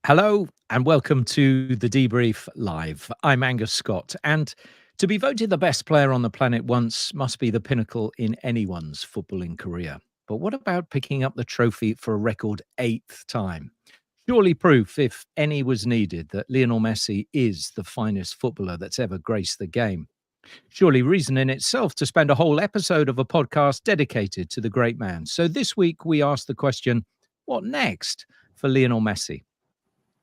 Hello and welcome to the Debrief Live. I'm Angus Scott, and to be voted the best player on the planet once must be the pinnacle in anyone's footballing career. But what about picking up the trophy for a record 8th time? Surely proof, if any was needed, that Lionel Messi is the finest footballer that's ever graced the game. Surely reason in itself to spend a whole episode of a podcast dedicated to the great man. So this week we asked the question, what next for Lionel Messi?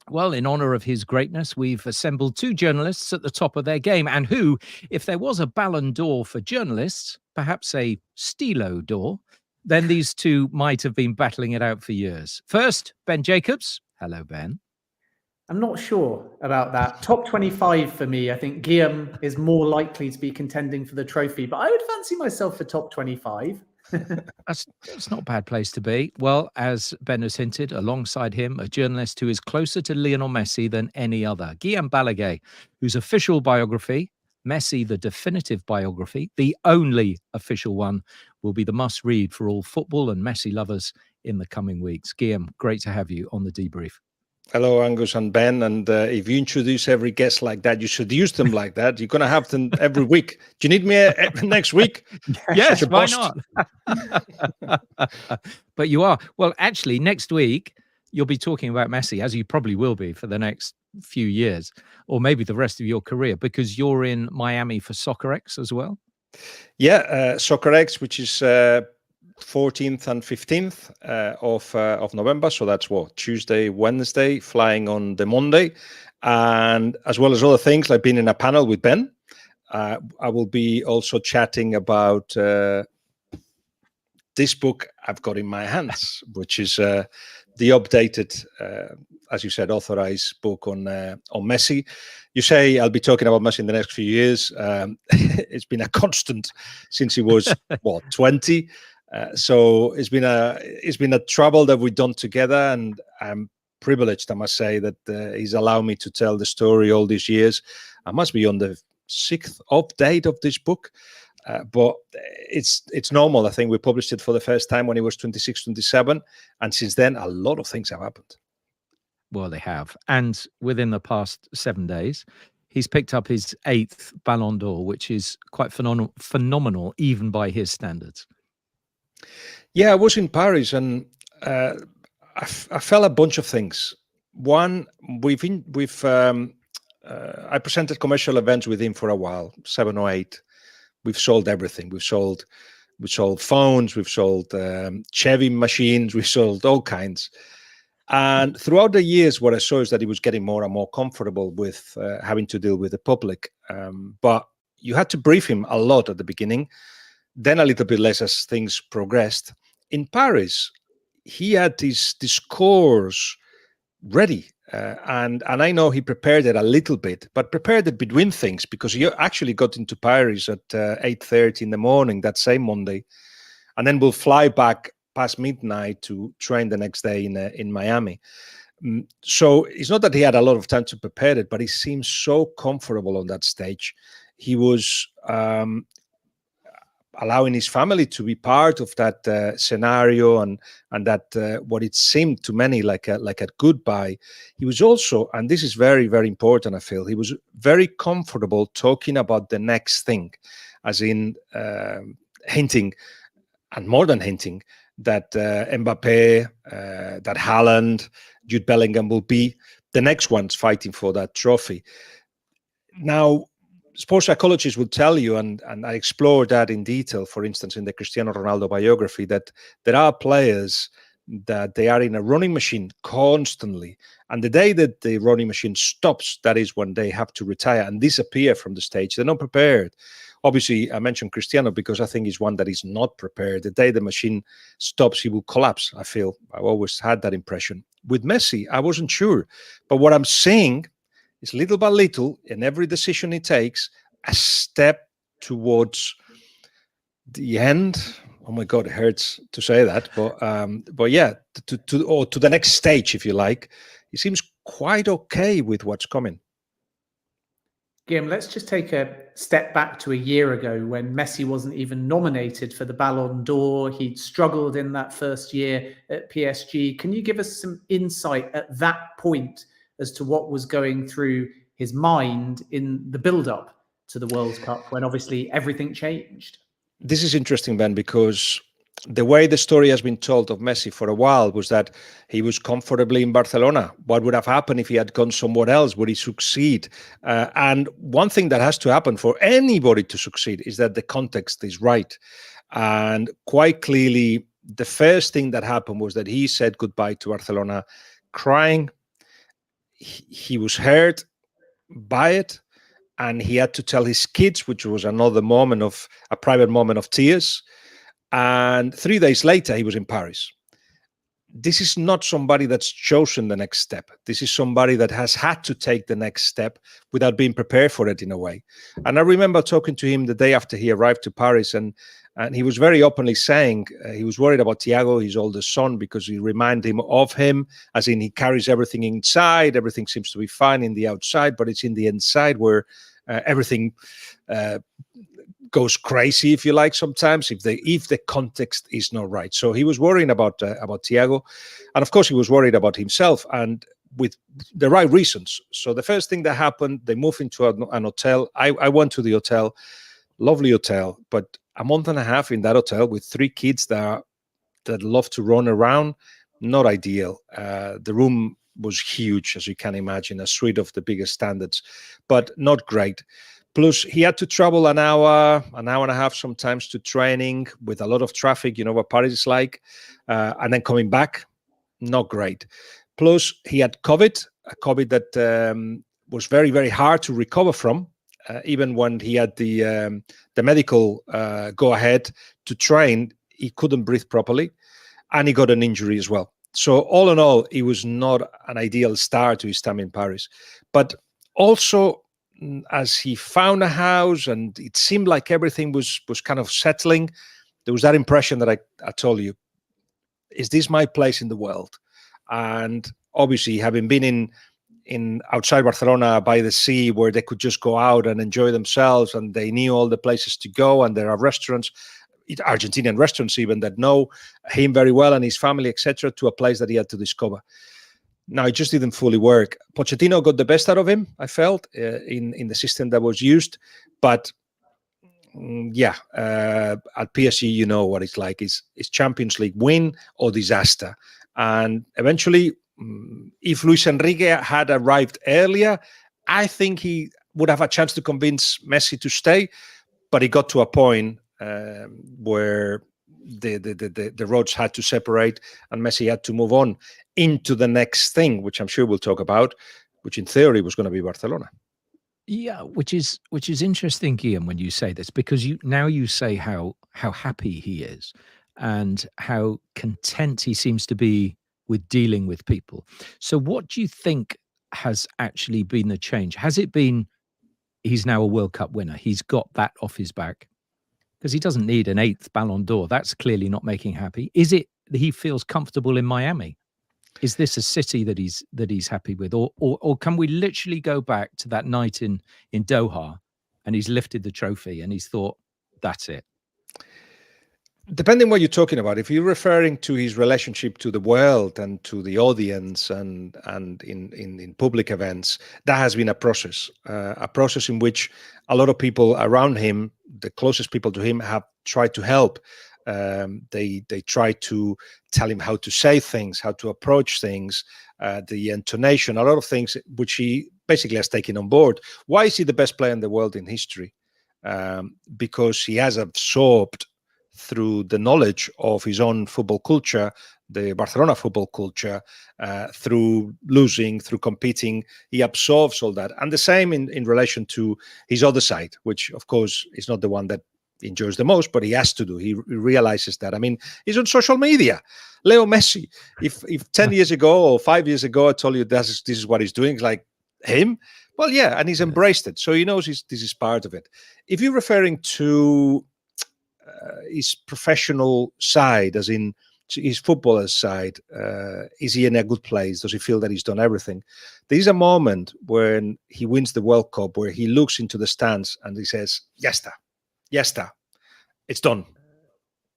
Well, in honor of his greatness, we've assembled two journalists at the top of their game and who, if there was a Ballon d'Or for journalists, perhaps a Stilo d'Or, then these two might have been battling it out for years. First, Ben Jacobs. Hello, Ben. I'm not sure about that. Top 25 for me. I think Guillem is more likely to be contending for the trophy, but I would fancy myself for top 25. That's not a bad place to be. Well, as Ben has hinted, alongside him, a journalist who is closer to Lionel Messi than any other, Guillem Balague, whose official biography, Messi, the definitive biography, the only official one, will be the must-read for all football and Messi lovers in the coming weeks. Guillem, great to have you on the debrief. Hello, Angus and Ben. And if you introduce every guest like that, you should use them like that. You're going to have them every week. Do you need me next week? Yes, why not? But you are. Well, actually, next week, you'll be talking about Messi, as you probably will be for the next few years, or maybe the rest of your career, because you're in Miami for Soccer X as well. Yeah, Soccer X, which is 14th and 15th of November. So that's what, Tuesday, Wednesday, flying on the Monday. And as well as other things like being in a panel with Ben, I will be also chatting about this book I've got in my hands, which is the updated, as you said, authorized book on Messi. You say I'll be talking about Messi in the next few years. It's been a constant since he was, 20? So it's been a trouble that we've done together, and I'm privileged, I must say, that he's allowed me to tell the story all these years. I must be on the 6th update of this book, but it's normal. I think we published it for the first time when he was 26, 27, and since then a lot of things have happened. Well, they have, and within the past 7 days, he's picked up his 8th Ballon d'Or, which is quite phenomenal even by his standards. Yeah, I was in Paris, and I felt a bunch of things. One, I presented commercial events with him for a while, 7 or 8. We've sold everything. We sold phones, we've sold Chevy machines, we've sold all kinds. And throughout the years, what I saw is that he was getting more and more comfortable with having to deal with the public. But you had to brief him a lot at the beginning, then a little bit less as things progressed. In Paris, he had this course ready. And I know he prepared it a little bit, but prepared it between things, because he actually got into Paris at 8:30 in the morning that same Monday. And then we'll fly back past midnight to train the next day in Miami. So it's not that he had a lot of time to prepare it, but he seemed so comfortable on that stage. He was allowing his family to be part of that scenario and that what it seemed to many like a goodbye. He was also, and this is very, very important, I feel, he was very comfortable talking about the next thing, as in hinting, and more than hinting, that Mbappe, that Haaland, Jude Bellingham will be the next ones fighting for that trophy. Now, sports psychologists will tell you, and I explore that in detail, for instance, in the Cristiano Ronaldo biography, that there are players that they are in a running machine constantly. And the day that the running machine stops, that is when they have to retire and disappear from the stage. They're not prepared. Obviously, I mentioned Cristiano because I think he's one that is not prepared. The day the machine stops, he will collapse, I feel. I've always had that impression. With Messi, I wasn't sure. But what I'm saying is, little by little, in every decision he takes, a step towards the end. Oh my God, it hurts to say that, but yeah, to the next stage, if you like. He seems quite okay with what's coming. Guillem, let's just take a step back to a year ago when Messi wasn't even nominated for the Ballon d'Or. He'd struggled in that first year at PSG. Can you give us some insight at that point as to what was going through his mind in the build-up to the World Cup, when obviously everything changed. This is interesting, Ben, because the way the story has been told of Messi for a while was that he was comfortably in Barcelona. What would have happened if he had gone somewhere else? Would he succeed? And one thing that has to happen for anybody to succeed is that the context is right. And quite clearly, the first thing that happened was that he said goodbye to Barcelona crying. He was hurt by it. And he had to tell his kids, which was another moment of a private moment of tears. And 3 days later, he was in Paris. This is not somebody that's chosen the next step. This is somebody that has had to take the next step without being prepared for it in a way. And I remember talking to him the day after he arrived to Paris, and he was very openly saying he was worried about Thiago, his oldest son, because he reminded him of him, as in he carries everything inside. Everything seems to be fine in the outside, but it's in the inside where everything goes crazy, if you like, sometimes if the context is not right. So he was worrying about Thiago, and of course he was worried about himself, and with the right reasons. So the first thing that happened, they moved into an hotel. I went to the hotel, lovely hotel, but a month and a half in that hotel with 3 kids that love to run around, not ideal. The room was huge, as you can imagine, a suite of the biggest standards, but not great. Plus, he had to travel an hour and a half sometimes to training with a lot of traffic, you know what Paris is like, and then coming back, not great. Plus, he had COVID, a COVID that was very, very hard to recover from, even when he had the medical go-ahead to train, he couldn't breathe properly, and he got an injury as well. So all in all, it was not an ideal start to his time in Paris. But also, as he found a house and it seemed like everything was kind of settling, there was that impression that I told you, is this my place in the world? And obviously, having been in outside Barcelona by the sea, where they could just go out and enjoy themselves, and they knew all the places to go, and there are restaurants, Argentinian restaurants even, that know him very well and his family, etc., to a place that he had to discover. Now, it just didn't fully work. Pochettino got the best out of him, I felt, in the system that was used. But at PSG, you know what it's like. It's Champions League win or disaster. And eventually, if Luis Enrique had arrived earlier, I think he would have a chance to convince Messi to stay. But it got to a point where the roads had to separate, and Messi had to move on into the next thing, which I'm sure we'll talk about, which in theory was going to be Barcelona. Yeah, which is interesting, Guillem, when you say this, because you say how happy he is and how content he seems to be with dealing with people. So what do you think has actually been the change? Has it been he's now a World Cup winner? He's got that off his back? Because he doesn't need an 8th Ballon d'Or. That's clearly not making happy. Is it that he feels comfortable in Miami? Is this a city that he's happy with, or can we literally go back to that night in Doha, and he's lifted the trophy and he's thought, that's it? Depending what you're talking about, if you're referring to his relationship to the world and to the audience and in public events, that has been a process in which a lot of people around him, the closest people to him, have tried to help. They try to tell him how to say things, how to approach things, the intonation, a lot of things which he basically has taken on board. Why is he the best player in the world in history? Because he has absorbed, through the knowledge of his own football culture, the Barcelona football culture, through losing, through competing, he absorbs all that. And the same in relation to his other side, which of course is not the one that enjoys the most, but he has to do. He realizes that. I mean, he's on social media. Leo Messi. If 10 years ago or 5 years ago I told you this is what he's doing, like him, well, yeah, and he's embraced it. So he knows this is part of it. If you're referring to his professional side, as in his footballer's side, is he in a good place? Does he feel that he's done everything? There is a moment when he wins the World Cup where he looks into the stands and he says, "Ya está, it's done,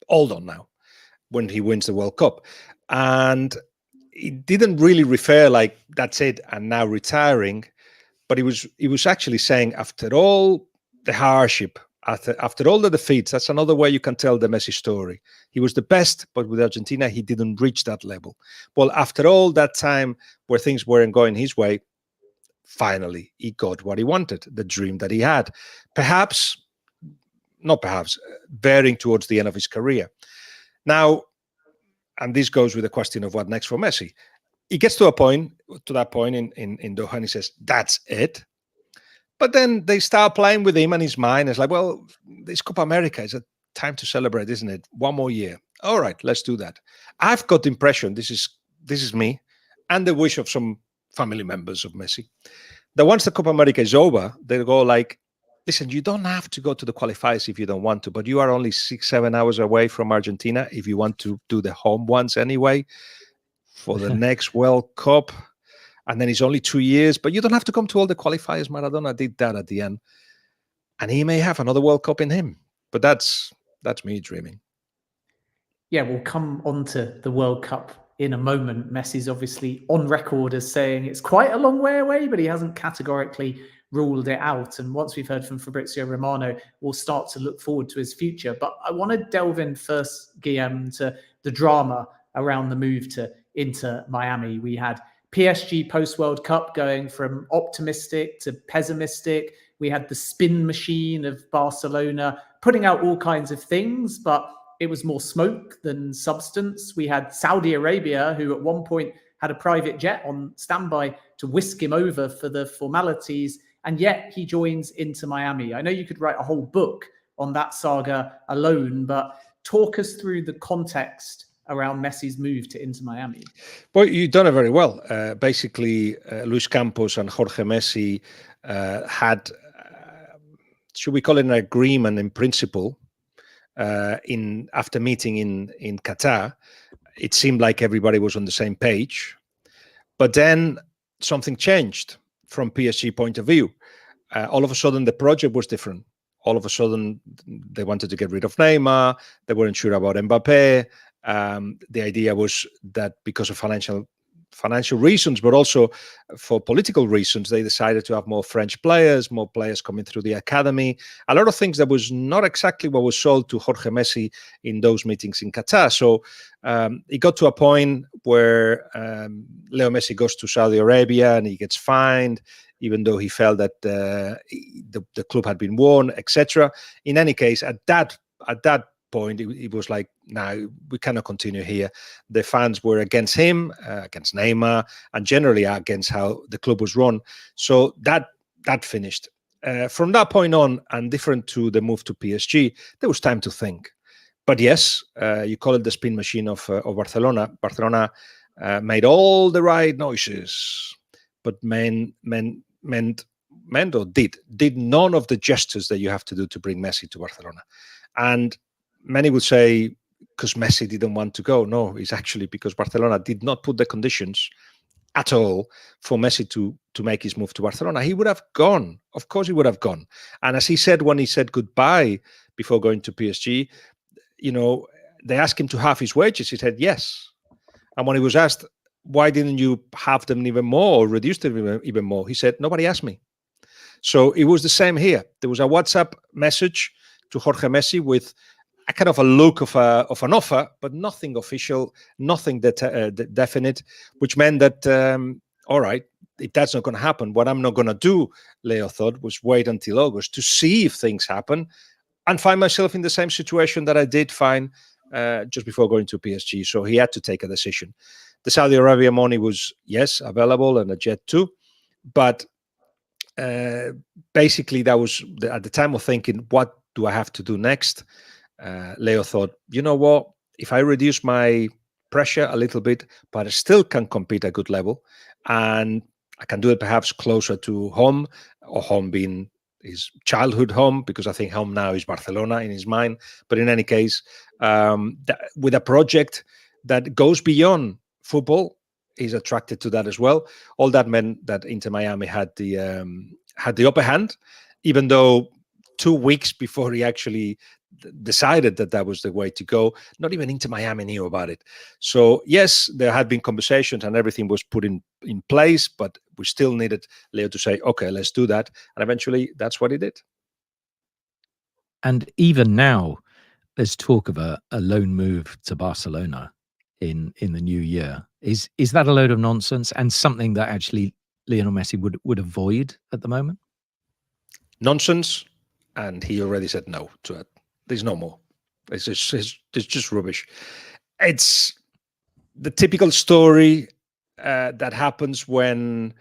all done now." When he wins the World Cup, and it didn't really refer like that's it and now retiring, but he was actually saying after all the hardship, after all the defeats, that's another way you can tell the Messi story. He was the best, but with Argentina he didn't reach that level. Well, after all that time where things weren't going his way, finally he got what he wanted, the dream that he had. Perhaps, not perhaps, bearing towards the end of his career. Now, and this goes with the question of what next for Messi. He gets to that point in Doha, and he says, that's it. But then they start playing with him and his mind. It's like, well, this Copa America is a time to celebrate, isn't it? One more year. All right, let's do that. I've got the impression, this is me, and the wish of some family members of Messi, that once the Copa America is over, they'll go like, listen, you don't have to go to the qualifiers if you don't want to, but you are only 6-7 hours away from Argentina if you want to do the home ones anyway for the next World Cup. And then it's only 2 years, but you don't have to come to all the qualifiers. Maradona did that at the end. And he may have another World Cup in him. But that's me dreaming. Yeah, we'll come on to the World Cup in a moment. Messi's obviously on record as saying it's quite a long way away, but he hasn't categorically ruled it out. And once we've heard from Fabrizio Romano, we'll start to look forward to his future. But I want to delve in first, Guillem, to the drama around the move to Inter Miami. We had PSG post-World Cup going from optimistic to pessimistic. We had the spin machine of Barcelona putting out all kinds of things, but it was more smoke than substance. We had Saudi Arabia, who at one point had a private jet on standby to whisk him over for the formalities, and yet he joins Inter Miami. I know you could write a whole book on that saga alone, but talk us through the context around Messi's move to Inter Miami. Well, you've done it very well. Basically, Luis Campos and Jorge Messi had, should we call it an agreement in principle, after meeting in Qatar. It seemed like everybody was on the same page. But then something changed from PSG point of view. All of a sudden, the project was different. All of a sudden, they wanted to get rid of Neymar. They weren't sure about Mbappé. The idea was that because of financial reasons, but also for political reasons, they decided to have more French players, more players coming through the academy. A lot of things that was not exactly what was sold to Jorge Messi in those meetings in Qatar. So it got to a point where Leo Messi goes to Saudi Arabia and he gets fined, even though he felt that the club had been won, etc. In any case, at that point, it was like, no, we cannot continue here. The fans were against him, against Neymar, and generally against how the club was run. So that finished. From that point on, and different to the move to PSG, there was time to think. But yes, you call it the spin machine of Barcelona. Barcelona made all the right noises, but did none of the gestures that you have to do to bring Messi to Barcelona. And many would say, because Messi didn't want to go. No, it's actually because Barcelona did not put the conditions at all for Messi to make his move to Barcelona. He would have gone. Of course he would have gone. And as he said when he said goodbye before going to PSG, they asked him to halve his wages. He said yes. And when he was asked, why didn't you halve them even more or reduce them even more? He said, nobody asked me. So it was the same here. There was a WhatsApp message to Jorge Messi with a kind of a look of an offer, but nothing official, nothing definite, which meant that, all right, if that's not going to happen, what I'm not going to do, Leo thought, was wait until August to see if things happen and find myself in the same situation that I did find just before going to PSG. So he had to take a decision. The Saudi Arabia money was, yes, available, and a jet too. But basically, that was at the time of thinking, what do I have to do next? Leo thought, you know what? If I reduce my pressure a little bit, but I still can compete at a good level, and I can do it perhaps closer to home, or home being his childhood home, because I think home now is Barcelona in his mind. But in any case, with a project that goes beyond football, he's attracted to that as well. All that meant that Inter Miami had the upper hand, even though 2 weeks before he actually decided that that was the way to go. Not even Inter Miami knew about it. So yes, there had been conversations and everything was put in place, but we still needed Leo to say, okay, let's do that. And eventually that's what he did. And even now, there's talk of a loan move to Barcelona in the new year. Is that a load of nonsense and something that actually Lionel Messi would avoid at the moment? Nonsense, and he already said no to it. There's no more. It's just rubbish. It's the typical story that happens when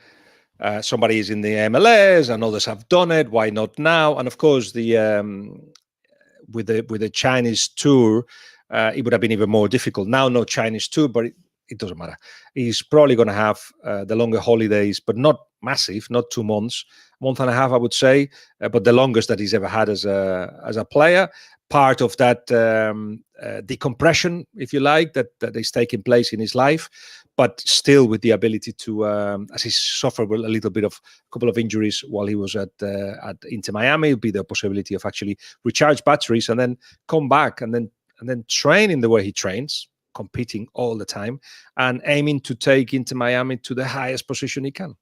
somebody is in the MLS and others have done it. Why not now? And of course, with the Chinese tour, it would have been even more difficult. Now, no Chinese tour, but it doesn't matter. He's probably going to have the longer holidays, but not massive, not 2 months, month and a half, I would say, but the longest that he's ever had as a player. Part of that decompression, if you like, that is taking place in his life, but still with the ability to, as he suffered a little bit of a couple of injuries while he was at Inter Miami, be the possibility of actually recharge batteries and then come back and then train in the way he trains, competing all the time and aiming to take Inter Miami to the highest position he can.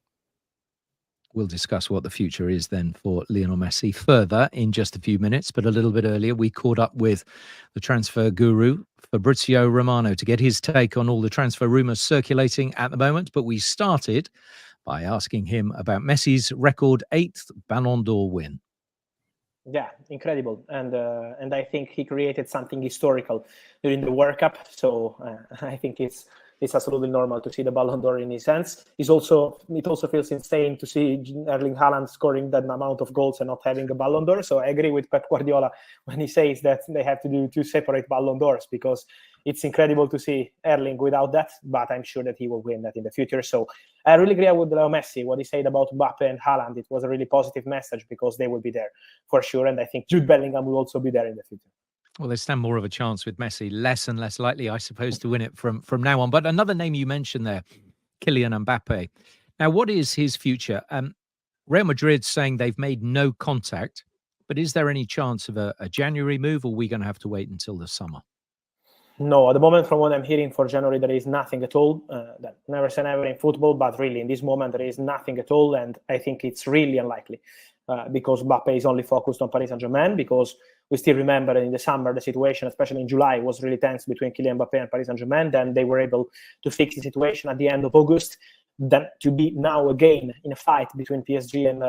We'll discuss what the future is then for Lionel Messi further in just a few minutes. But a little bit earlier, we caught up with the transfer guru, Fabrizio Romano, to get his take on all the transfer rumours circulating at the moment. But we started by asking him about Messi's record 8th Ballon d'Or win. Yeah, incredible. And I think he created something historical during the World Cup. So I think it's absolutely normal to see the Ballon d'Or in his hands. It also feels insane to see Erling Haaland scoring that amount of goals and not having a Ballon d'Or. So I agree with Pep Guardiola when he says that they have to do 2 separate Ballon d'Ors, because it's incredible to see Erling without that, but I'm sure that he will win that in the future. So I really agree with Leo Messi, what he said about Mbappe and Haaland. It was a really positive message because they will be there for sure. And I think Jude Bellingham will also be there in the future. Well, they stand more of a chance with Messi, less and less likely, I suppose, to win it from now on. But another name you mentioned there, Kylian Mbappe. Now, what is his future? Real Madrid saying they've made no contact, but is there any chance of a January move, or are we going to have to wait until the summer? No, at the moment, from what I'm hearing, for January, there is nothing at all. That never say never in football, but really in this moment, there is nothing at all. And I think it's really unlikely because Mbappe is only focused on Paris Saint-Germain, because we still remember in the summer, the situation, especially in July, was really tense between Kylian Mbappe and Paris Saint-Germain. Then they were able to fix the situation at the end of August. Then to be now again in a fight between PSG and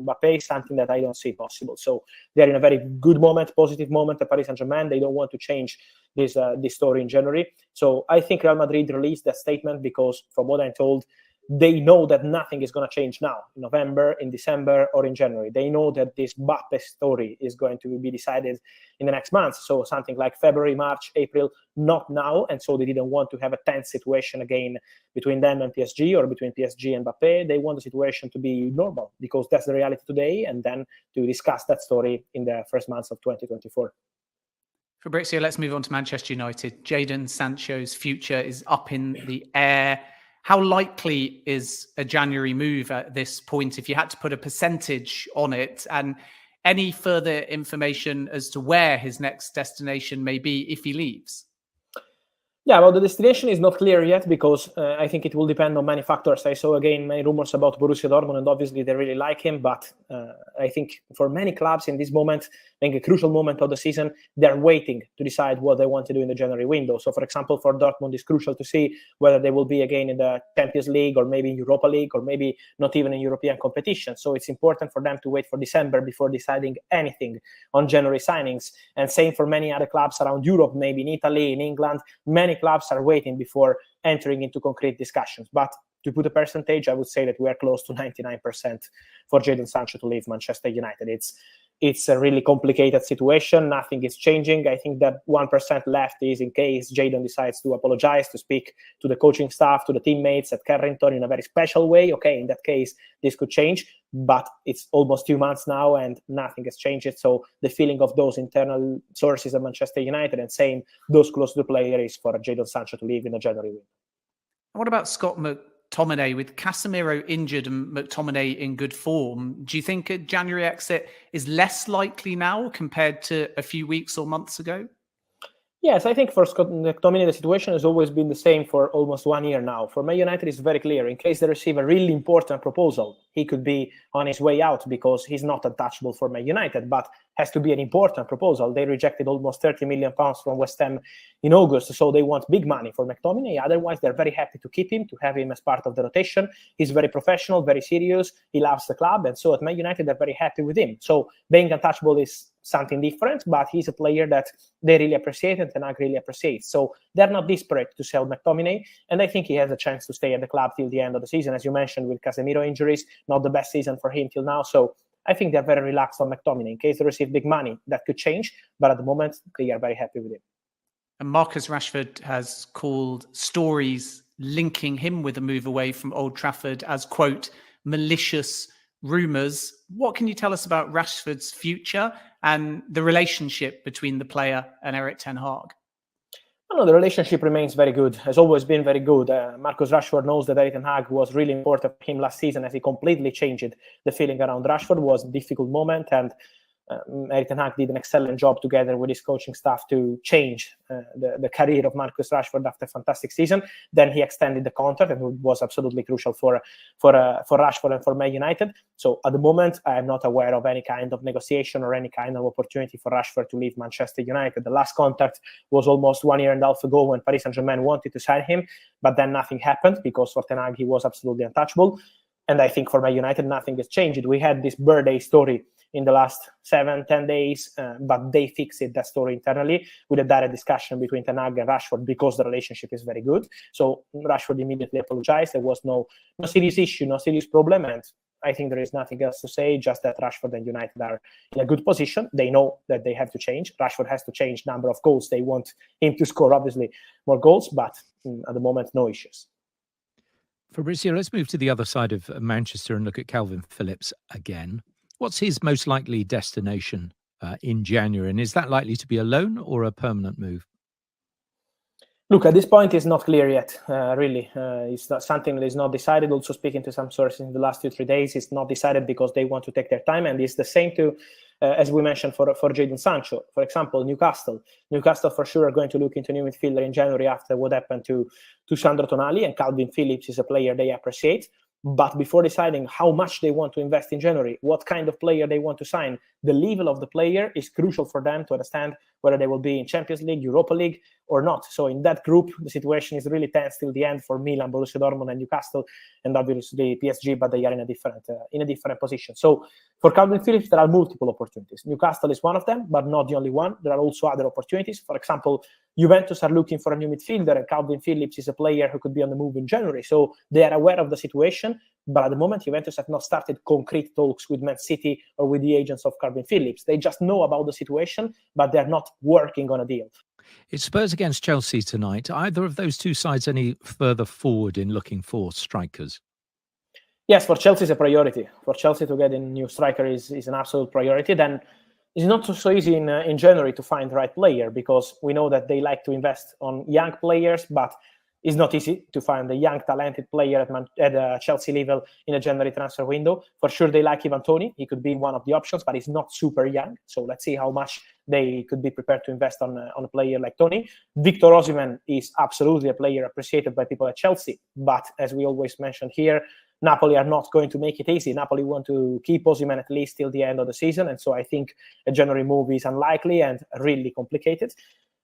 Mbappe is something that I don't see possible. So they're in a very good moment, positive moment at Paris Saint-Germain. They don't want to change this story in January. So I think Real Madrid released that statement because, from what I'm told, they know that nothing is going to change now in November, in December, or in January. They know that this Mbappe story is going to be decided in the next month. So something like February, March, April, not now. And so they didn't want to have a tense situation again between them and PSG, or between PSG and Mbappe. They want the situation to be normal because that's the reality today. And then to discuss that story in the first months of 2024. Fabrizio, let's move on to Manchester United. Jadon Sancho's future is up in the air. How likely is a January move at this point, if you had to put a percentage on it? And any further information as to where his next destination may be if he leaves? Yeah, well, the destination is not clear yet because I think it will depend on many factors. I saw again many rumors about Borussia Dortmund, and obviously they really like him. But I think for many clubs in this moment, being a crucial moment of the season, they're waiting to decide what they want to do in the January window. So, for example, for Dortmund, it's crucial to see whether they will be again in the Champions League, or maybe in Europa League, or maybe not even in European competition. So it's important for them to wait for December before deciding anything on January signings. And same for many other clubs around Europe, maybe in Italy, in England. Many clubs are waiting before entering into concrete discussions. But to put a percentage, I would say that we are close to 99% for Jadon Sancho to leave Manchester United. It's a really complicated situation. Nothing is changing. I think that 1% left is in case Jadon decides to apologize, to speak to the coaching staff, to the teammates at Carrington in a very special way. Okay, in that case, this could change. But it's almost 2 months now and nothing has changed. So the feeling of those internal sources at Manchester United and same those close to the player is for Jadon Sancho to leave in the January window. What about Scott McTominay. With Casemiro injured and McTominay in good form, do you think a January exit is less likely now compared to a few weeks or months ago? Yes, I think for Scott McTominay, the situation has always been the same for almost 1 year now. For Man United, it's very clear. In case they receive a really important proposal, he could be on his way out because he's not untouchable for Man United, but has to be an important proposal. They rejected almost £30 million from West Ham in August, so they want big money for McTominay. Otherwise, they're very happy to keep him, to have him as part of the rotation. He's very professional, very serious. He loves the club, and so at Man United, they're very happy with him. So being untouchable is something different, but he's a player that they really appreciate and Ten Hag really appreciates. So they're not desperate to sell McTominay, and I think he has a chance to stay at the club till the end of the season. As you mentioned, with Casemiro injuries, not the best season for him till now. So I think they're very relaxed on McTominay. In case they receive big money, that could change, but at the moment, they are very happy with him. And Marcus Rashford has called stories linking him with a move away from Old Trafford as, quote, malicious rumours. What can you tell us about Rashford's future and the relationship between the player and Erik Ten Hag? No, the relationship remains very good, has always been very good. Marcus Rashford knows that Erik Ten Hag was really important for him last season, as he completely changed the feeling around Rashford. It was a difficult moment, and Erik Ten Hag did an excellent job together with his coaching staff to change the career of Marcus Rashford after a fantastic season. Then he extended the contract, and it was absolutely crucial for Rashford and for Man United. So at the moment, I am not aware of any kind of negotiation or any kind of opportunity for Rashford to leave Manchester United. The last contact was almost 1 year and a half ago when Paris Saint-Germain wanted to sign him, but then nothing happened because for Ten Hag, he was absolutely untouchable. And I think for Man United, nothing has changed. We had this birthday story in the last 7-10 days, but they fixed that story internally with a direct discussion between Ten Hag and Rashford because the relationship is very good. So Rashford immediately apologized. There was no serious issue, no serious problem, and I think there is nothing else to say, just that Rashford and United are in a good position. They know that they have to change. Rashford has to change number of goals. They want him to score, obviously, more goals, but at the moment, no issues. Fabrizio, let's move to the other side of Manchester and look at Calvin Phillips again. What's his most likely destination in January? And is that likely to be a loan or a permanent move? Look, at this point, it's not clear yet, really. It's not something that is not decided. Also, speaking to some sources in the last 2-3 days, it's not decided because they want to take their time. And it's the same as we mentioned, for Jadon Sancho. For example, Newcastle for sure are going to look into new midfielder in January after what happened to Sandro Tonali, and Calvin Phillips is a player they appreciate. But before deciding how much they want to invest in January, what kind of player they want to sign, the level of the player is crucial for them to understand whether they will be in Champions League, Europa League, or not. So in that group, the situation is really tense till the end for Milan, Borussia Dortmund, and Newcastle, and obviously PSG, but they are in a different position. So for Calvin Phillips, there are multiple opportunities. Newcastle is one of them, but not the only one. There are also other opportunities. For example, Juventus are looking for a new midfielder, and Calvin Phillips is a player who could be on the move in January. So they are aware of the situation, but at the moment, Juventus have not started concrete talks with Man City or with the agents of Calvin Phillips. They just know about the situation, but they're not working on a deal. It's Spurs against Chelsea tonight. Are either of those two sides any further forward in looking for strikers? Yes, for Chelsea, it's a priority. For Chelsea to get a new striker is an absolute priority. Then it's not so easy in January to find the right player, because we know that they like to invest on young players, but it's not easy to find a young, talented player at Chelsea level in a January transfer window. For sure, they like Ivan Toney. He could be one of the options, but he's not super young. So let's see how much they could be prepared to invest on a player like Toney. Victor Osimhen is absolutely a player appreciated by people at Chelsea. But as we always mention here, Napoli are not going to make it easy. Napoli want to keep Osimhen at least till the end of the season. And so I think a January move is unlikely and really complicated.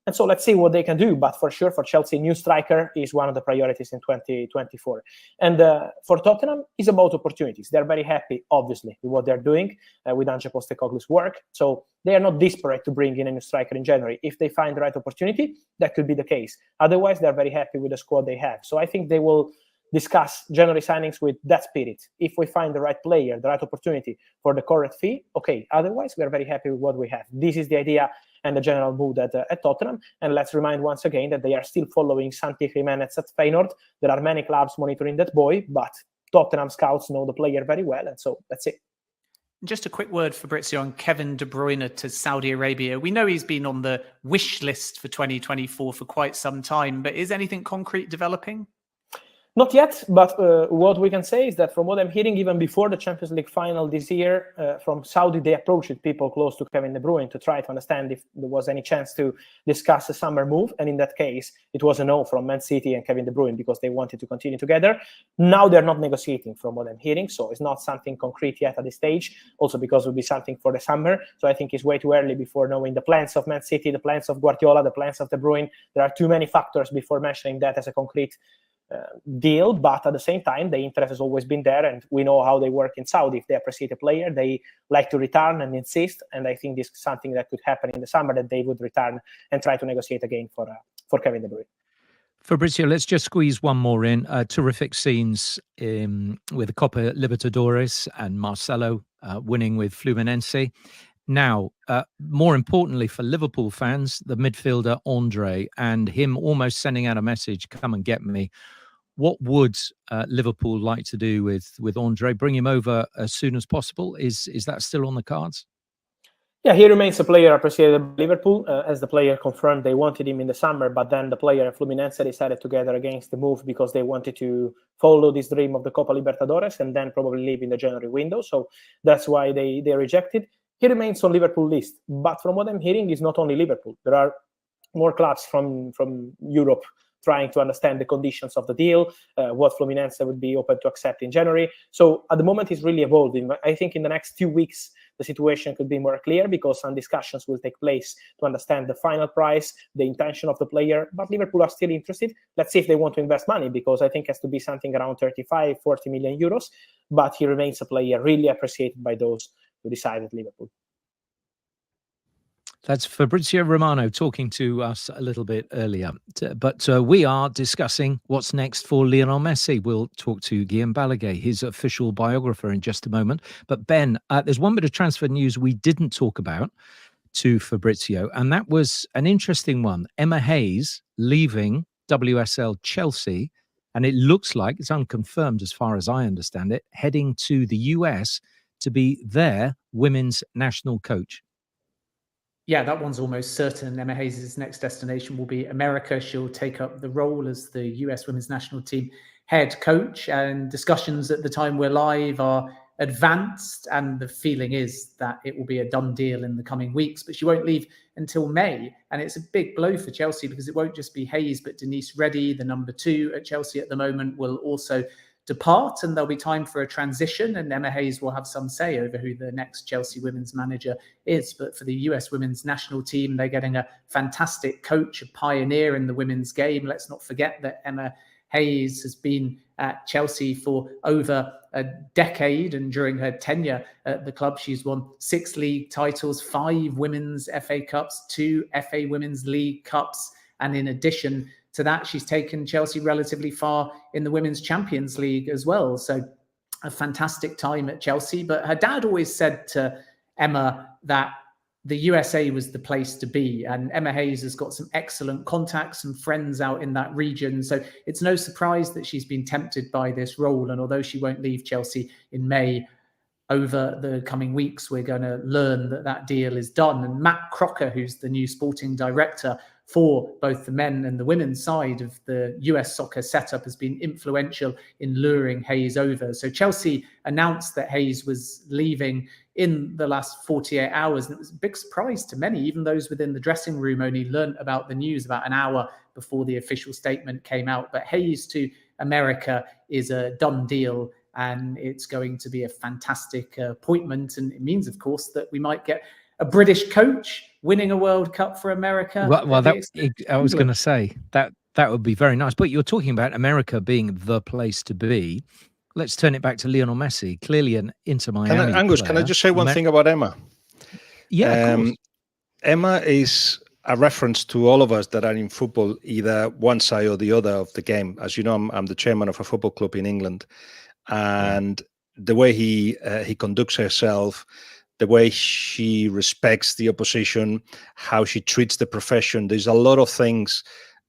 And so let's see what they can do. But for sure, for Chelsea, new striker is one of the priorities in 2024. And for Tottenham, it's about opportunities. They're very happy, obviously, with what they're doing with Ange Postecoglou's work. So they are not desperate to bring in a new striker in January. If they find the right opportunity, that could be the case. Otherwise, they're very happy with the squad they have. So I think they will discuss January signings with that spirit. If we find the right player, the right opportunity for the correct fee, okay. Otherwise, we are very happy with what we have. This is the idea and the general mood at Tottenham. And let's remind once again that they are still following Santi Jimenez at Feyenoord. There are many clubs monitoring that boy, but Tottenham scouts know the player very well. And so that's it. Just a quick word, Fabrizio, on Kevin De Bruyne to Saudi Arabia. We know he's been on the wish list for 2024 for quite some time, but is anything concrete developing? Not yet, but what we can say is that from what I'm hearing, even before the Champions League final this year, from Saudi, they approached people close to Kevin De Bruyne to try to understand if there was any chance to discuss a summer move. And in that case, it was a no from Man City and Kevin De Bruyne because they wanted to continue together. Now they're not negotiating from what I'm hearing. So it's not something concrete yet at this stage, also because it will be something for the summer. So I think it's way too early before knowing the plans of Man City, the plans of Guardiola, the plans of De Bruyne. There are too many factors before mentioning that as a concrete deal, but at the same time, the interest has always been there, and we know how they work in Saudi. If they appreciate a player, they like to return and insist, and I think this is something that could happen in the summer, that they would return and try to negotiate again for Kevin De Bruyne. Fabrizio, let's just squeeze one more in. Terrific scenes with the Copa Libertadores and Marcelo winning with Fluminense. Now, more importantly for Liverpool fans, the midfielder Andre, and him almost sending out a message, come and get me. What would Liverpool like to do with Andre? Bring him over as soon as possible? Is that still on the cards? Yeah, he remains a player appreciated by Liverpool. As the player confirmed, they wanted him in the summer, but then the player and Fluminense decided together against the move because they wanted to follow this dream of the Copa Libertadores and then probably leave in the January window. So that's why they rejected. He remains on Liverpool list, but from what I'm hearing, it's not only Liverpool. There are more clubs from Europe trying to understand the conditions of the deal, what Fluminense would be open to accept in January. So at the moment, it's really evolving. I think in the next 2 weeks, the situation could be more clear because some discussions will take place to understand the final price, the intention of the player. But Liverpool are still interested. Let's see if they want to invest money, because I think it has to be something around 35, 40 million euros. But he remains a player really appreciated by those who decided Liverpool. That's Fabrizio Romano talking to us a little bit earlier. But we are discussing what's next for Lionel Messi. We'll talk to Guillem Balague, his official biographer, in just a moment. But Ben, there's one bit of transfer news we didn't talk about to Fabrizio, and that was an interesting one. Emma Hayes leaving WSL Chelsea, and it looks like, it's unconfirmed as far as I understand it, heading to the US to be their women's national coach. Yeah, that one's almost certain. Emma Hayes' next destination will be America. She'll take up the role as the US women's national team head coach, and discussions at the time we're live are advanced, and the feeling is that it will be a done deal in the coming weeks, but she won't leave until May. And it's a big blow for Chelsea because it won't just be Hayes, but Denise Reddy, the number 2 at Chelsea at the moment, will also depart, and there'll be time for a transition, and Emma Hayes will have some say over who the next Chelsea women's manager is. But for the US women's national team, they're getting a fantastic coach, a pioneer in the women's game. Let's not forget that Emma Hayes has been at Chelsea for over a decade, and during her tenure at the club, she's won 6 league titles, 5 women's FA Cups, 2 FA Women's League Cups, and in addition to that, she's taken Chelsea relatively far in the Women's Champions League as well. So a fantastic time at Chelsea. But her dad always said to Emma that the USA was the place to be. And Emma Hayes has got some excellent contacts and friends out in that region. So it's no surprise that she's been tempted by this role. And although she won't leave Chelsea in May, over the coming weeks, we're going to learn that that deal is done. And Matt Crocker, who's the new sporting director for both the men and the women's side of the US soccer setup, has been influential in luring Hayes over. So Chelsea announced that Hayes was leaving in the last 48 hours. And it was a big surprise to many. Even those within the dressing room only learned about the news about an hour before the official statement came out. But Hayes to America is a done deal, and it's going to be a fantastic appointment. And it means, of course, that we might get a British coach winning a World Cup for America. Well, I was going to say that would be very nice. But you're talking about America being the place to be. Let's turn it back to Lionel Messi, clearly an Inter Miami Angus, player. can I just say one thing about Emma? Yeah, of course. Emma is a reference to all of us that are in football, either one side or the other of the game. As you know, I'm the chairman of a football club in England, and the way he conducts herself, the way she respects the opposition, how she treats the profession. There's a lot of things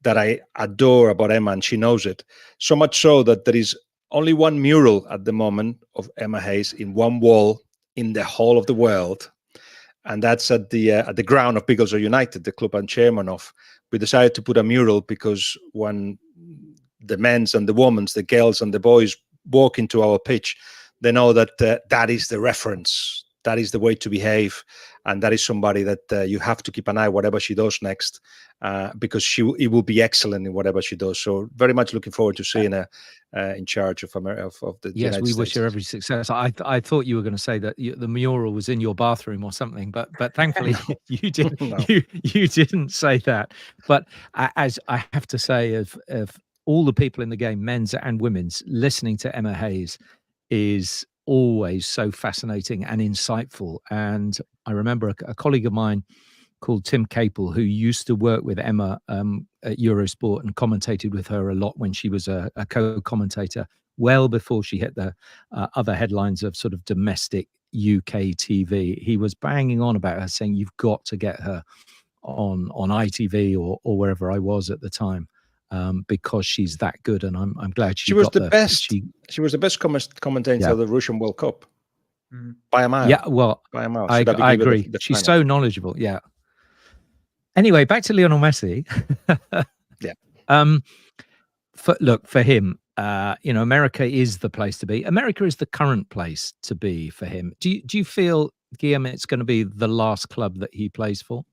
that I adore about Emma, and she knows it. So much so that there is only one mural at the moment of Emma Hayes in one wall in the whole of the world. And that's at the ground of Biggles United, the club I'm chairman of. We decided to put a mural because when the men's and the women's, the girls and the boys walk into our pitch, they know that that is the reference, that is the way to behave, and that is somebody that you have to keep an eye whatever she does next, because it will be excellent in whatever she does. So very much looking forward to seeing her in charge of the Yes, United we States. wish her every success. I thought you were going to say that the mural was in your bathroom or something, but thankfully you did. No. You didn't say that. But as I have to say, of all the people in the game, men's and women's, listening to Emma Hayes is always so fascinating and insightful. And I remember a colleague of mine called Tim Capel, who used to work with Emma at Eurosport and commentated with her a lot when she was a co-commentator, well before she hit the other headlines of sort of domestic UK TV. He was banging on about her, saying, you've got to get her on ITV or wherever I was at the time, because she's that good. And I'm glad she was got the best. She was the best commentator of the Russian World Cup by a mile. Yeah, well, by a mile. I agree. She's so knowledgeable. Yeah. Anyway, back to Lionel Messi. Yeah. For him, America is the place to be. America is the current place to be for him. Do you feel, Guillem, it's going to be the last club that he plays for?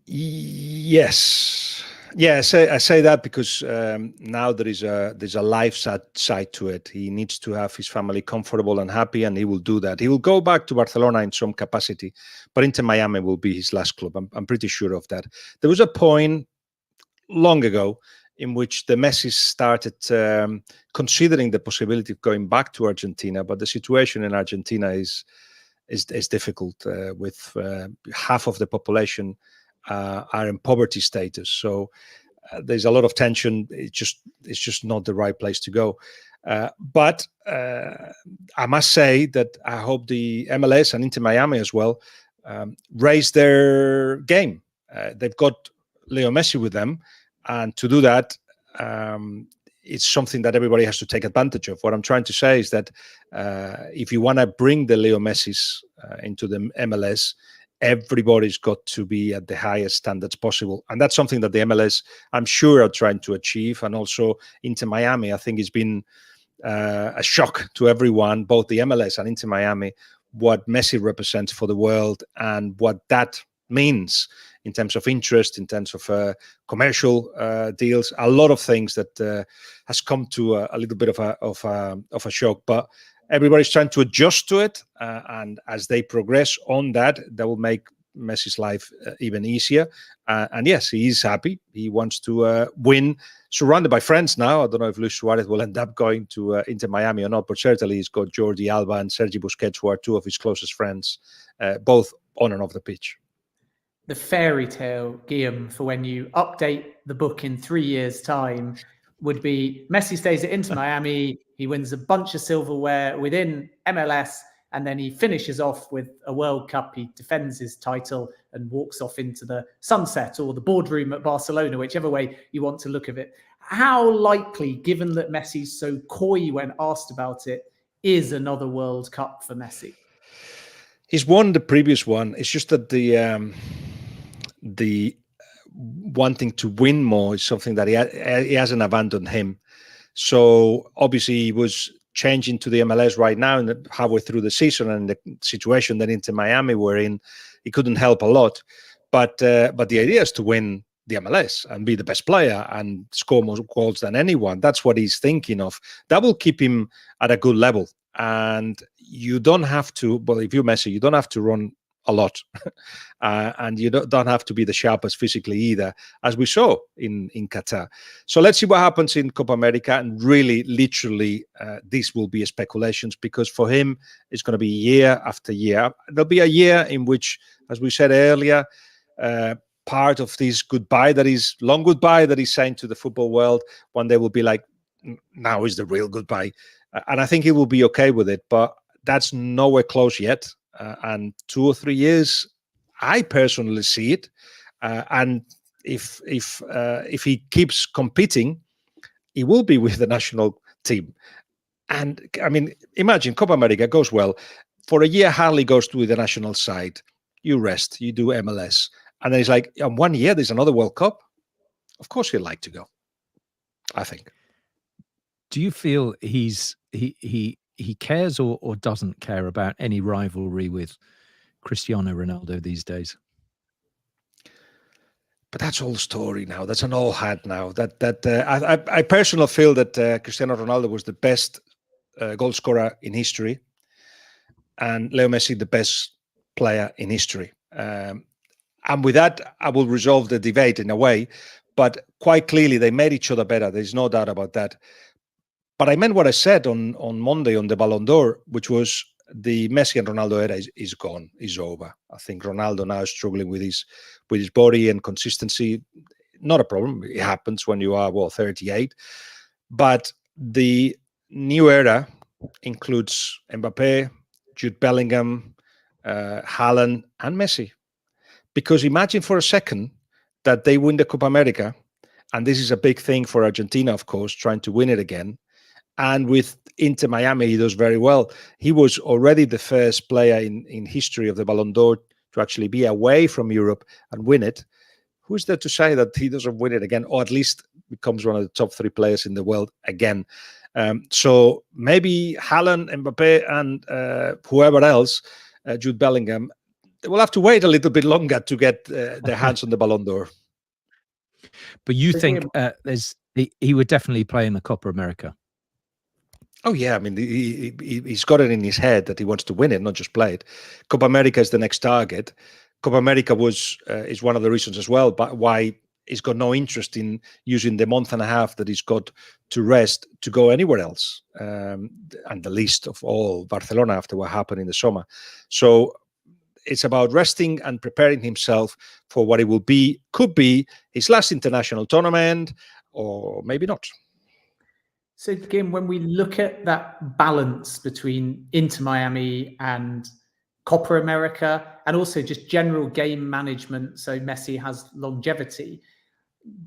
Yes. Yeah, I say that because now there's a life side to it. He needs to have his family comfortable and happy, and he will do that. He will go back to Barcelona in some capacity, but Inter Miami will be his last club. I'm pretty sure of that. There was a point long ago in which the Messi started considering the possibility of going back to Argentina, but the situation in Argentina is difficult. With half of the population are in poverty status, so there's a lot of tension. It's just not the right place to go. But I must say that I hope the MLS and Inter Miami as well raise their game. They've got Leo Messi with them, and to do that, it's something that everybody has to take advantage of. What I'm trying to say is that if you want to bring the Leo Messis into the MLS, everybody's got to be at the highest standards possible. And that's something that the MLS, I'm sure, are trying to achieve. And also Inter Miami, I think it's been a shock to everyone, both the MLS and Inter Miami, what Messi represents for the world and what that means in terms of interest, in terms of commercial deals, a lot of things that has come to a little bit of a shock. But everybody's trying to adjust to it, and as they progress on that will make Messi's life even easier. And yes, he is happy. He wants to win, surrounded by friends now. I don't know if Luis Suarez will end up going to Inter Miami or not, but certainly he's got Jordi Alba and Sergi Busquets, who are two of his closest friends, both on and off the pitch. The fairy tale, Guillem, for when you update the book in 3 years' time would be Messi stays at Inter Miami, he wins a bunch of silverware within MLS, and then he finishes off with a World Cup. He defends his title and walks off into the sunset or the boardroom at Barcelona, whichever way you want to look at it. How likely, given that Messi's so coy when asked about it, is another World Cup for Messi? He's won the previous one. It's just that the wanting to win more is something that he hasn't abandoned him. So obviously he was changing to the MLS right now and halfway through the season, and the situation that Inter Miami were in, he couldn't help a lot. But the idea is to win the MLS and be the best player and score more goals than anyone. That's what he's thinking of. That will keep him at a good level. And you don't have to, well, if you're Messi, you don't have to run a lot, and you don't have to be the sharpest physically either, as we saw in Qatar. So let's see what happens in Copa America, and really, literally, this will be speculations, because for him, it's going to be year after year. There'll be a year in which, as we said earlier, part of this goodbye, that is long goodbye, that he's saying to the football world, one day will be like, now is the real goodbye. And I think he will be okay with it, but that's nowhere close yet. And 2 or 3 years, I personally see it. And if he keeps competing, he will be with the national team. And I mean, imagine Copa America goes well. For a year, hardly goes to the national side. You rest, you do MLS. And then it's like, in 1 year, there's another World Cup. Of course he'd like to go, I think. Do you feel he cares or doesn't care about any rivalry with Cristiano Ronaldo these days? But that's all story now. That's an old hat now. I personally feel that Cristiano Ronaldo was the best goal scorer in history, and Leo Messi the best player in history. And with that, I will resolve the debate in a way. But quite clearly, they made each other better. There's no doubt about that. But I meant what I said on Monday on the Ballon d'Or, which was the Messi and Ronaldo era is gone, is over. I think Ronaldo now is struggling with his body and consistency. Not a problem. It happens when you are, 38. But the new era includes Mbappe, Jude Bellingham, Haaland, and Messi. Because imagine for a second that they win the Copa America, and this is a big thing for Argentina, of course, trying to win it again. And with Inter Miami, he does very well. He was already the first player in history of the Ballon d'Or to actually be away from Europe and win it. Who's there to say that he doesn't win it again, or at least becomes one of the top 3 players in the world again? So maybe Haaland, Mbappe, and whoever else, Jude Bellingham, they will have to wait a little bit longer to get their hands on the Ballon d'Or. But you think he would definitely play in the Copa America? Oh, yeah. I mean, he's got it in his head that he wants to win it, not just play it. Copa America is the next target. Copa America is one of the reasons as well, but why he's got no interest in using the month and a half that he's got to rest to go anywhere else. And the least of all, Barcelona, after what happened in the summer. So it's about resting and preparing himself for what it could be his last international tournament, or maybe not. So again, when we look at that balance between Inter Miami and Copa America, and also just general game management, so Messi has longevity,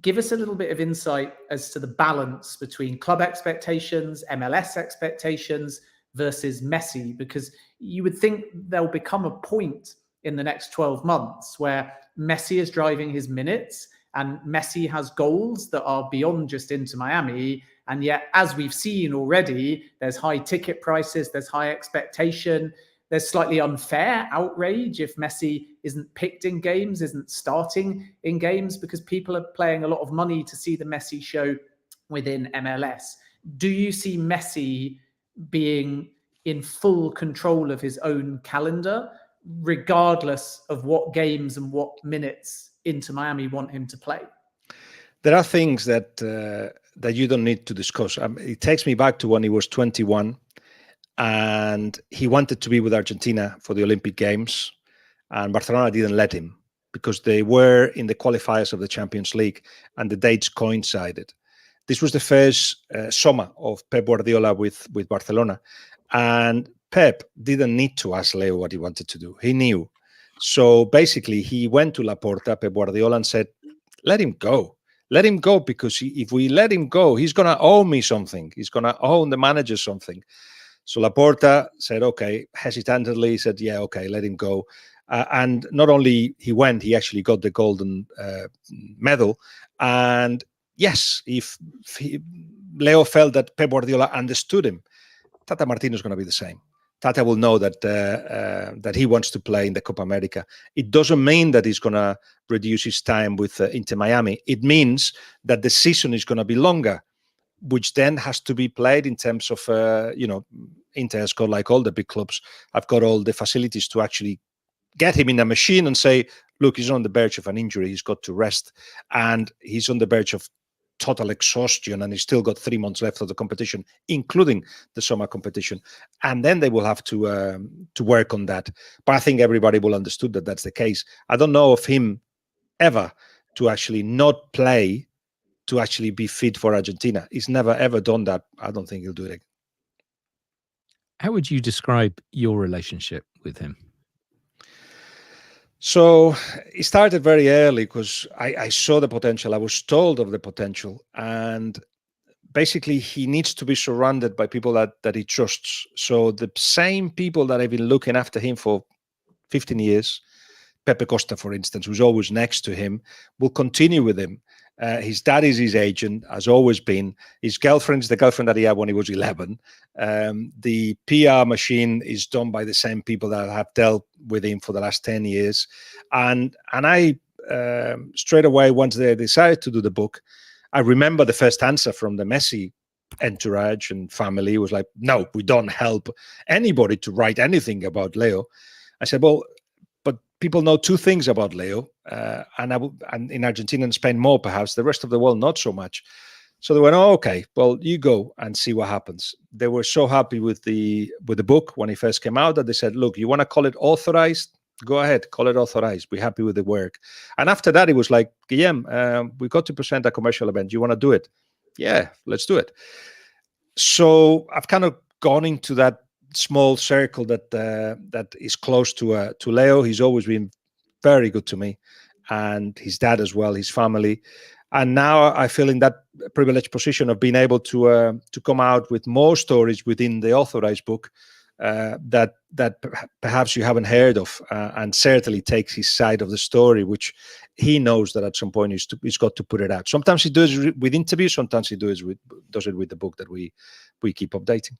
give us a little bit of insight as to the balance between club expectations, MLS expectations versus Messi, because you would think there'll become a point in the next 12 months where Messi is driving his minutes and Messi has goals that are beyond just Inter Miami. And yet, as we've seen already, there's high ticket prices, there's high expectation, there's slightly unfair outrage if Messi isn't picked in games, isn't starting in games, because people are paying a lot of money to see the Messi show within MLS. Do you see Messi being in full control of his own calendar, regardless of what games and what minutes Inter Miami want him to play? There are things that you don't need to discuss. It takes me back to when he was 21 and he wanted to be with Argentina for the Olympic Games, and Barcelona didn't let him because they were in the qualifiers of the Champions League and the dates coincided. This was the first summer of Pep Guardiola with Barcelona, and Pep didn't need to ask Leo what he wanted to do. He knew. So basically, he went to Laporta, Pep Guardiola, and said, let him go. Let him go, because if we let him go, he's going to owe me something. He's going to owe the manager something. So Laporta said, okay, hesitantly said, yeah, okay, let him go. And not only he went, he actually got the golden medal. And yes, if Leo felt that Pep Guardiola understood him, Tata Martino is going to be the same. Tata will know that that he wants to play in the Copa America. It doesn't mean that he's going to reduce his time with Inter Miami. It means that the season is going to be longer, which then has to be played in terms of, Inter has got, like all the big clubs, I've got all the facilities to actually get him in a machine and say, look, he's on the verge of an injury. He's got to rest. And he's on the verge of total exhaustion, and he's still got 3 months left of the competition, including the summer competition. And then they will have to work on that. But I think everybody will understood that that's the case. I don't know of him ever to actually not play to actually be fit for Argentina. He's never, ever done that. I don't think he'll do it again. How would you describe your relationship with him? So it started very early because I saw the potential. I was told of the potential. And basically, he needs to be surrounded by people that he trusts. So the same people that have been looking after him for 15 years, Pepe Costa, for instance, who's always next to him, will continue with him. His dad is his agent, has always been. His girlfriend is the girlfriend that he had when he was 11. The PR machine is done by the same people that have dealt with him for the last 10 years. And I straight away, once they decided to do the book, I remember the first answer from the Messi entourage and family was like, no, we don't help anybody to write anything about Leo. I said, well, but people know two things about Leo, and in Argentina and Spain more perhaps, the rest of the world not so much. So they went, oh, okay, well, you go and see what happens. They were so happy with the book when it first came out that they said, look, you want to call it authorized? Go ahead, call it authorized. We're happy with the work. And after that, it was like, Guillem, we got to present a commercial event. You want to do it? Yeah, let's do it. So I've kind of gone into that small circle that is close to Leo. He's always been very good to me, and his dad as well, his family. And now I feel in that privileged position of being able to come out with more stories within the authorized book that perhaps you haven't heard of, and certainly takes his side of the story, which he knows that at some point he's got to put it out. Sometimes he does it with interviews, sometimes he does it with the book that we keep updating.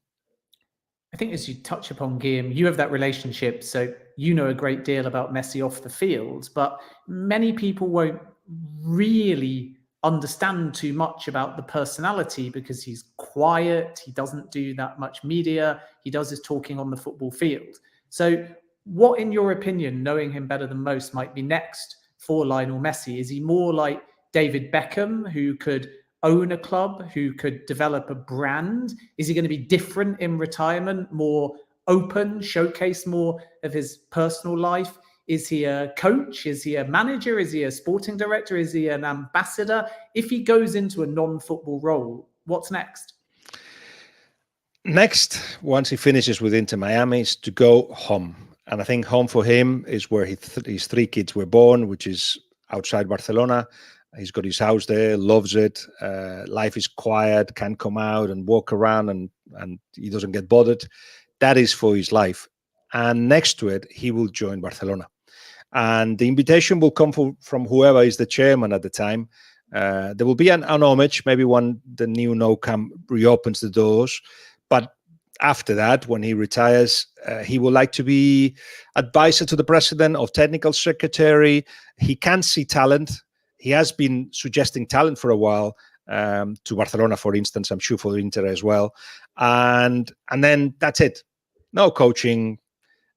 I think as you touch upon, Guillem, you have that relationship, so you know a great deal about Messi off the field, but many people won't really understand too much about the personality because he's quiet, he doesn't do that much media, he does his talking on the football field. So what, in your opinion, knowing him better than most, might be next for Lionel Messi? Is he more like David Beckham, who could own a club, who could develop a brand? Is he going to be different in retirement, more open, showcase more of his personal life? Is he a coach? Is he a manager? Is he a sporting director? Is he an ambassador? If he goes into a non-football role, what's next? Next, once he finishes with Inter Miami, is to go home. And I think home for him is where his three kids were born, which is outside Barcelona. He's got his house there, loves it. Life is quiet, can come out and walk around, and he doesn't get bothered. That is for his life. And next to it, he will join Barcelona. And the invitation will come from whoever is the chairman at the time. There will be an homage, maybe when the new Nou Camp reopens the doors. But after that, when he retires, he would like to be advisor to the president or technical secretary. He can see talent. He has been suggesting talent for a while, to Barcelona, for instance, I'm sure for Inter as well. And then that's it. No coaching,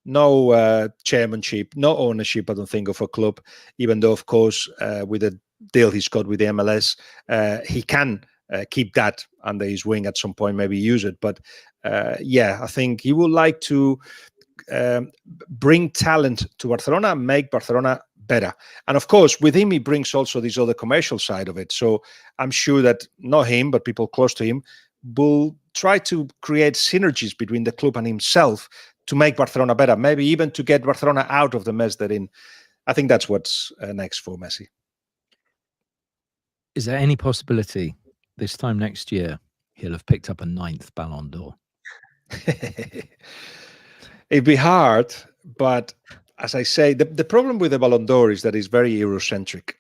no chairmanship, no ownership, I don't think, of a club, even though, of course, with the deal he's got with the MLS, he can keep that under his wing at some point, maybe use it. But yeah, I think he would like to bring talent to Barcelona and make Barcelona better. And of course, with him, he brings also this other commercial side of it. So I'm sure that not him, but people close to him will try to create synergies between the club and himself to make Barcelona better, maybe even to get Barcelona out of the mess they're in. I think that's what's next for Messi. Is there any possibility this time next year he'll have picked up a 9th Ballon d'Or? It'd be hard, but as I say, the problem with the Ballon d'Or is that it's very Eurocentric.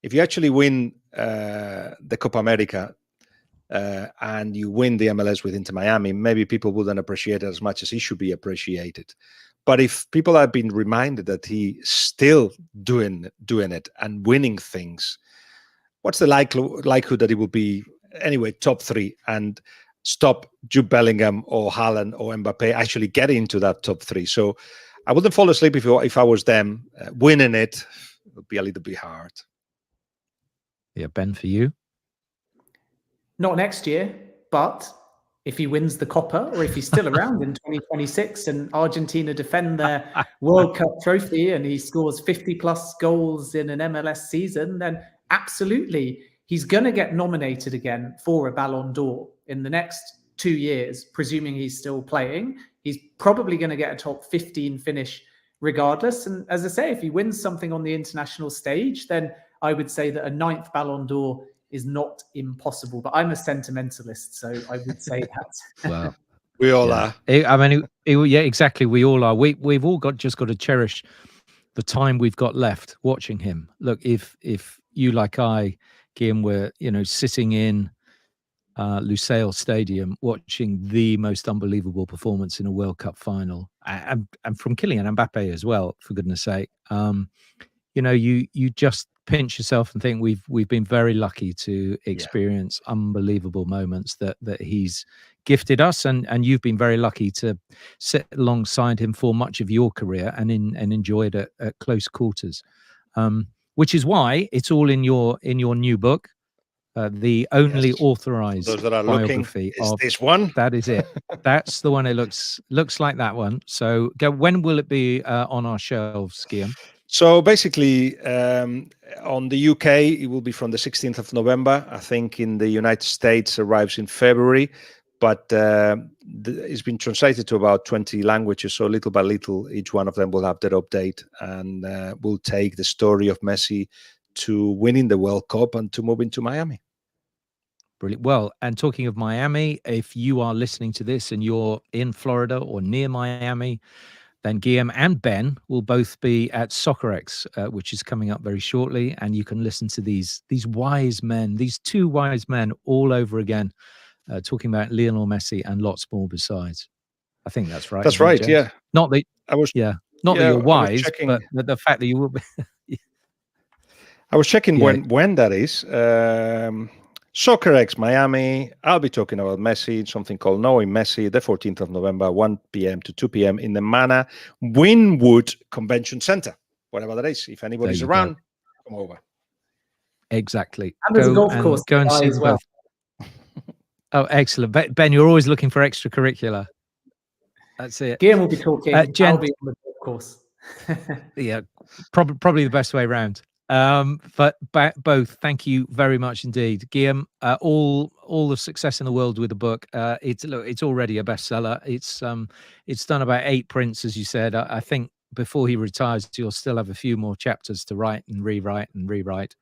If you actually win the Copa America and you win the MLS with Inter Miami, maybe people wouldn't appreciate it as much as he should be appreciated. But if people have been reminded that he's still doing it and winning things, what's the likelihood that he will be, anyway, top 3 and stop Jude Bellingham or Haaland or Mbappe actually getting into that top 3? So I wouldn't fall asleep if I was them. Winning it would be a little bit hard. Yeah, Ben, for you? Not next year, but if he wins the Copa, or if he's still around in 2026 and Argentina defend their World Cup trophy and he scores 50-plus goals in an MLS season, then absolutely, he's going to get nominated again for a Ballon d'Or in the next 2 years, presuming he's still playing. He's probably going to get a top 15 finish regardless. And as I say, if he wins something on the international stage, then I would say that a 9th Ballon d'Or is not impossible. But I'm a sentimentalist, so I would say that. Well, we all are. I mean, yeah, exactly. We all are. We've all just got to cherish the time we've got left watching him. Look, if you, like I, Guillem, we're sitting in Lusail Stadium watching the most unbelievable performance in a World Cup final, and from Kylian Mbappe as well, for goodness sake. You just pinch yourself and think we've been very lucky to experience unbelievable moments that he's gifted us, and you've been very lucky to sit alongside him for much of your career and enjoy it at close quarters, which is why it's all in your new book, the only authorized those that are biography looking, of this one. That is it. That's the one. It looks like that one. So when will it be on our shelves, Guillem? So basically, on the UK, it will be from the 16th of November. I think in the United States arrives in February, but it's been translated to about 20 languages. So little by little, each one of them will have their update, and will take the story of Messi to winning the World Cup and to moving to Miami. Brilliant. Well, and talking of Miami, if you are listening to this and you're in Florida or near Miami, then Guillem and Ben will both be at SoccerX, which is coming up very shortly, and you can listen to these wise men, these two wise men, all over again, talking about Lionel Messi and lots more besides. I think that's right. That's right. Yeah. Not that that you're wise, but the fact that you will be. I was checking when that is. SoccerX Miami. I'll be talking about Messi, something called Knowing Messi, the 14th of November, 1 p.m. to 2 p.m. in the Mana Wynwood Convention Center, whatever that is. If anybody's around, come over. Exactly. And there's a golf course go and see them both. Oh, excellent. Ben, you're always looking for extracurricular. That's it. Guillem will be talking. I'll be on the golf course. Yeah, probably the best way around. But both, thank you very much indeed, Guillem. All the success in the world with the book. It's already a bestseller. It's done about 8 prints, as you said. I think before he retires, you'll still have a few more chapters to write and rewrite,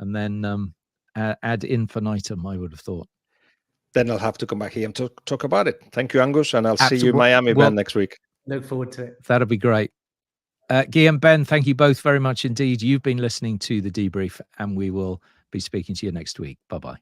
and then ad infinitum, I would have thought. Then I'll have to come back here and talk about it. Thank you, Angus, and I'll see you in Miami, Ben, next week. Look forward to it. That'll be great. Guillem, Ben, thank you both very much indeed. You've been listening to The Debrief, and we will be speaking to you next week. Bye-bye.